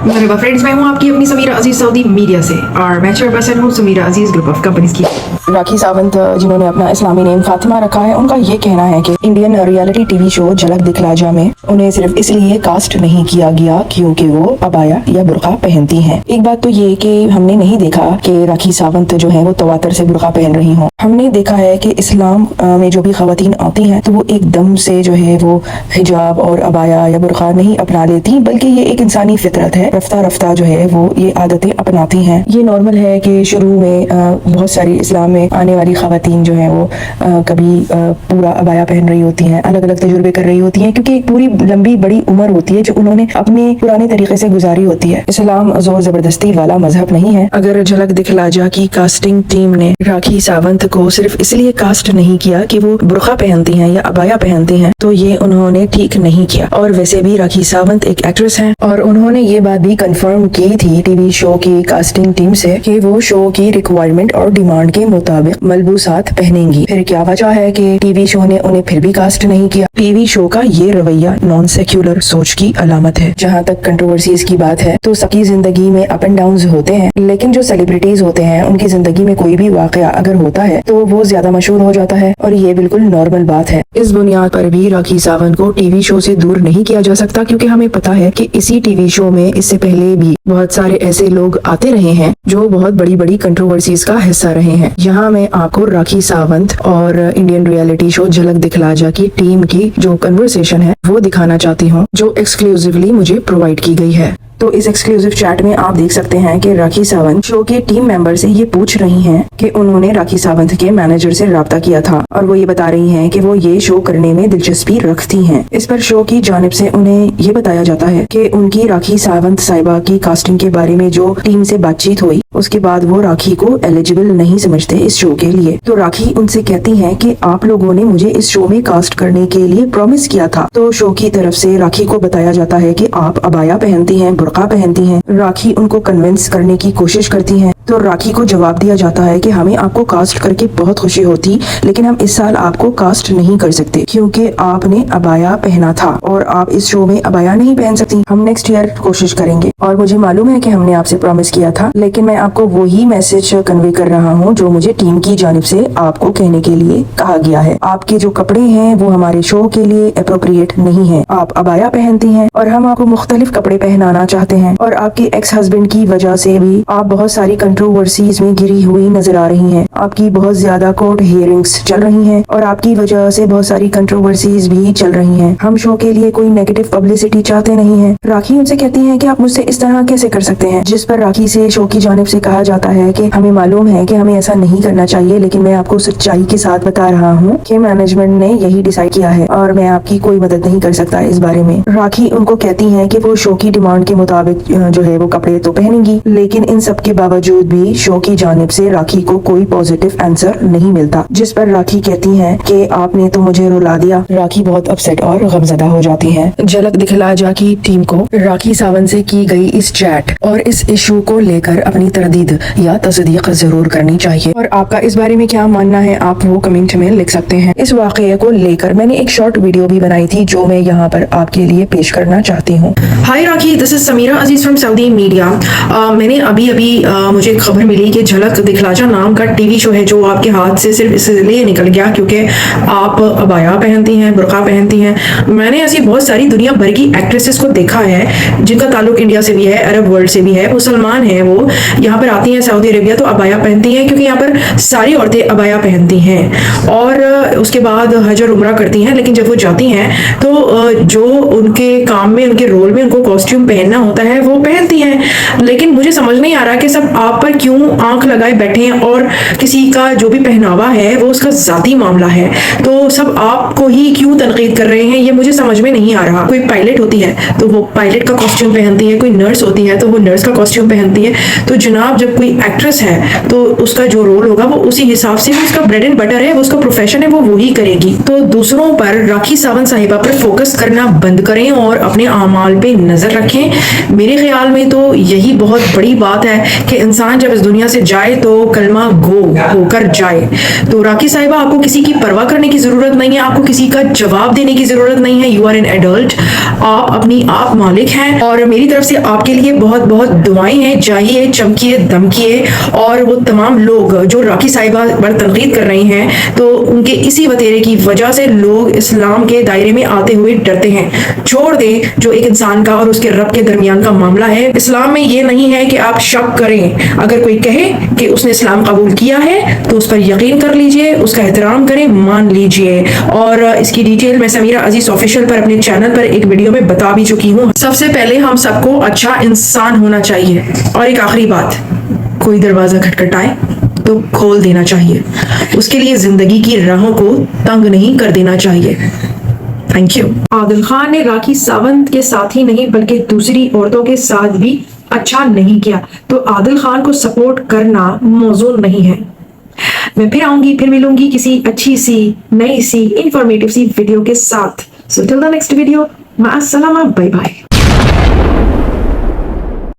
मरहबा friends, मैं हूँ आपकी अपनी समीरा अजीज सऊदी मीडिया से और मैं चेयरपर्सन हूँ समीरा अजीज ग्रुप ऑफ कंपनीज की। राखी सावंत जिन्होंने अपना इस्लामी नेम फातिमा रखा है, उनका ये कहना है कि इंडियन रियलिटी टीवी शो झलक दिखला जा में उन्हें सिर्फ इसलिए कास्ट नहीं किया गया क्योंकि वो अबाया या बुर्का पहनती हैं। एक बात तो ये कि हमने नहीं देखा कि राखी सावंत जो है वो तवातर से बुर्का पहन रही हों। हमने देखा है कि इस्लाम में जो भी खवातीन आती हैं तो वो एकदम से जो है वो हिजाब और अबाया या बुर्का नहीं अपना लेती, बल्कि ये एक इंसानी फितरत है। रफ्ता रफ्ता जो है वो ये आदतें अपनाती हैं। ये नॉर्मल है कि शुरू में बहुत सारी इस्लाम में आने वाली खवातीन जो है वो कभी पूरा अबाया पहन रही होती हैं, अलग अलग तजुर्बे कर रही होती हैं, क्योंकि एक पूरी लंबी बड़ी उम्र होती है जो उन्होंने अपने पुराने तरीके से गुजारी होती है। इस्लाम जोर जबरदस्ती वाला मजहब नहीं है। अगर झलक दिखला जा की कास्टिंग टीम ने राखी सावंत को सिर्फ इसलिए कास्ट नहीं किया कि वो बुर्का पहनती हैं या अबाया पहनती हैं, तो ये उन्होंने ठीक नहीं किया। और वैसे भी राखी सावंत एक एक्ट्रेस हैं और उन्होंने ये बात भी कंफर्म की थी टीवी शो की कास्टिंग टीम से कि वो शो की रिक्वायरमेंट और डिमांड के मुताबिक मलबूसात पहनेंगी। फिर क्या वजह है कि टीवी शो ने उन्हें फिर भी कास्ट नहीं किया? टीवी शो का ये रवैया नॉन सेक्युलर सोच की अलामत है। जहाँ तक कंट्रोवर्सीज की बात है तो सबकी जिंदगी में अप एंड डाउन होते हैं, लेकिन जो सेलिब्रिटीज होते हैं उनकी जिंदगी में कोई भी वाकया अगर होता है तो वो ज्यादा मशहूर हो जाता है और ये बिल्कुल नॉर्मल बात है। इस बुनियाद पर भी राखी सावंत को टीवी शो से दूर नहीं किया जा सकता, क्योंकि हमें पता है कि इसी टीवी शो में इससे पहले भी बहुत सारे ऐसे लोग आते रहे हैं जो बहुत बड़ी बड़ी कंट्रोवर्सीज का हिस्सा रहे हैं। यहाँ मैं आपको राखी सावंत और इंडियन रियलिटी शो झलक दिखला जा की टीम की जो कन्वर्सेशन है वो दिखाना चाहती हूँ, जो एक्सक्लूसिवली मुझे प्रोवाइड की गई है। तो इस एक्सक्लूसिव चैट में आप देख सकते हैं कि राखी सावंत शो के टीम मेंबर से ये पूछ रही हैं कि उन्होंने राखी सावंत के मैनेजर से राब्ता किया था और वो ये बता रही हैं कि वो ये शो करने में दिलचस्पी रखती हैं। इस पर शो की जानिब से उन्हें ये बताया जाता है कि उनकी राखी सावंत साहिबा की कास्टिंग के बारे में जो टीम से बातचीत हुई उसके बाद वो राखी को एलिजिबल नहीं समझते इस शो के लिए। तो राखी उनसे कहती हैं कि आप लोगों ने मुझे इस शो में कास्ट करने के लिए प्रॉमिस किया था। तो शो की तरफ से राखी को बताया जाता है कि आप अबाया पहनती हैं, बुर्का पहनती हैं। राखी उनको कन्विंस करने की कोशिश करती हैं। तो राखी को जवाब दिया जाता है कि हमें आपको कास्ट करके बहुत खुशी होती, लेकिन हम इस साल आपको कास्ट नहीं कर सकते क्योंकि आपने अबाया पहना था और आप इस शो में अबाया नहीं पहन सकती। हम नेक्स्ट ईयर कोशिश करेंगे और मुझे मालूम है कि हमने आपसे प्रॉमिस किया था, लेकिन मैं आपको वही मैसेज कन्वे कर रहा हूँ जो मुझे टीम की जानिब से आपको कहने के लिए कहा गया है। आपके जो कपड़े हैं वो हमारे शो के लिए अप्रोप्रिएट नहीं है। आप अबाया पहनती हैं और हम आपको मुख्तलिफ कपड़े पहनाना चाहते हैं और आपके एक्स हस्बैंड की वजह से भी आप बहुत सारी कंट्रोवर्सीज में गिरी हुई नजर आ रही हैं। आपकी बहुत ज्यादा कोर्ट हियरिंग्स चल रही हैं और आपकी वजह से बहुत सारी कंट्रोवर्सीज भी चल रही हैं। हम शो के लिए कोई नेगेटिव पब्लिसिटी चाहते नहीं हैं। राखी उनसे कहती हैं कि आप मुझसे इस तरह कैसे कर सकते हैं, जिस पर राखी से शो की जानिब से कहा जाता है कि हमें मालूम है कि हमें ऐसा नहीं करना चाहिए, लेकिन मैं आपको सच्चाई के साथ बता रहा हूँ कि मैनेजमेंट ने यही डिसाइड किया है और मैं आपकी कोई मदद नहीं कर सकता इस बारे में। राखी उनको कहती हैं कि वो शो की डिमांड के मुताबिक जो है वो कपड़े तो पहनेंगी, लेकिन इन सब के बावजूद भी शो की जानिब से राखी को कोई पॉजिटिव आंसर नहीं मिलता, जिस पर राखी कहती हैं कि आपने तो मुझे रुला दिया। राखी बहुत अपसेट और गमजदा हो जाती हैं। झलक दिखला जा की टीम को राखी सावंत से की गई इस चैट और इस इशू को लेकर अपनी तरदीद या तस्दीक जरूर करनी चाहिए और आपका इस बारे में क्या मानना है आप वो कमेंट में लिख सकते हैं। इस वाकये को लेकर मैंने एक शॉर्ट वीडियो भी बनाई थी जो मैं यहाँ पर आपके लिए पेश करना चाहती हूँ। Hi Rakhi, this is Samira Aziz from Saudi media. मैंने अभी मुझे खबर मिली कि झलक दिखला जा नाम का टीवी शो है जो आपके हाथ से सिर्फ इसलिए निकल गया क्योंकि आप अबाया पहनती हैं, बुर्का पहनती हैं। मैंने ऐसी बहुत सारी दुनिया भर की एक्ट्रेसेस को देखा है जिनका ताल्लुक इंडिया से भी है, अरब वर्ल्ड से भी है, मुसलमान है, वो यहाँ पर आती हैं सऊदी अरेबिया तो अबाया पहनती हैं क्योंकि यहाँ पर सारी औरतें अबाया पहनती हैं और उसके बाद हज और उम्रा करती हैं। लेकिन जब वो जाती हैं तो जो उनके काम में, उनके रोल में उनको कॉस्ट्यूम पहनना होता है वो पहनती हैं। लेकिन मुझे समझ नहीं आ रहा कि सब आप पर क्यों आंख लगाए बैठे हैं और किसी का जो भी पहनावा है वो उसका जाती मामला है, तो सब आपको ही क्यों तनकीद कर रहे हैं, ये मुझे समझ में नहीं आ रहा। कोई पायलट होती है तो वो पायलट का कॉस्ट्यूम पहनती है, कोई नर्स होती है तो वो नर्स का कॉस्ट्यूम पहनती है। तो जनाब जब कोई एक्ट्रेस है तो उसका जो रोल होगा वो उसी हिसाब से, वो उसका ब्रेड एंड बटर है, वो उसका प्रोफेशन है, वो वही करेगी। तो दूसरों पर राखी सावंत साहिबा पर फोकस करना बंद करें और अपने आमाल पे नजर रखें। میرے خیال میں تو یہی بہت بڑی بات ہے کہ انسان جب اس دنیا سے جائے تو کلمہ گو ہو کر جائے. تو راکی صاحبہ آپ کو کسی کی پرواہ کرنے کی ضرورت نہیں ہے, آپ کو کسی کا جواب دینے کی ضرورت نہیں ہے. یو آر این ایڈلٹ, آپ اپنی آپ مالک ہیں, اور میری طرف سے آپ کے لیے بہت بہت دعائیں ہیں. جائیے, چمکیے, دمکیے. اور وہ تمام لوگ جو راکی صاحبہ پر تنقید کر رہے ہیں تو ان کے اسی وتیرے کی وجہ سے لوگ اسلام کے دائرے میں آتے ہوئے ڈرتے ہیں. چھوڑ دیں جو ایک انسان کا اور اس کے رب کے درمیان کا معاملہ ہے. اسلام میں یہ نہیں ہے کہ آپ شک کریں. اگر کوئی کہے کہ اس نے اسلام قبول کیا ہے تو اس پر یقین کر لیجئے, اس کا احترام کریں, مان لیجئے. اور اس کی ڈیٹیل میں سمیرہ عزیز آفیشیل پر اپنے چینل پر ایک ویڈیو میں بتا بھی چکی ہوں. سب سے پہلے ہم سب کو اچھا انسان ہونا چاہیے. اور ایک آخری بات, کوئی دروازہ کھٹکھٹائے تو کھول دینا چاہیے. اس کے لیے زندگی کی راہوں کو تنگ نہیں کر دینا چاہیے. Thank you. عادل خان نے راکھی ساونت کے ساتھ ہی نہیں بلکہ دوسری عورتوں کے ساتھ بھی اچھا نہیں کیا, تو عادل خان کو سپورٹ کرنا موضوع نہیں ہے. میں پھر آؤں گی, پھر ملوں گی کسی اچھی سی, نئی سی, انفارمیٹیو سی ویڈیو کے ساتھ. So till the next video, مع السلامہ, bye bye.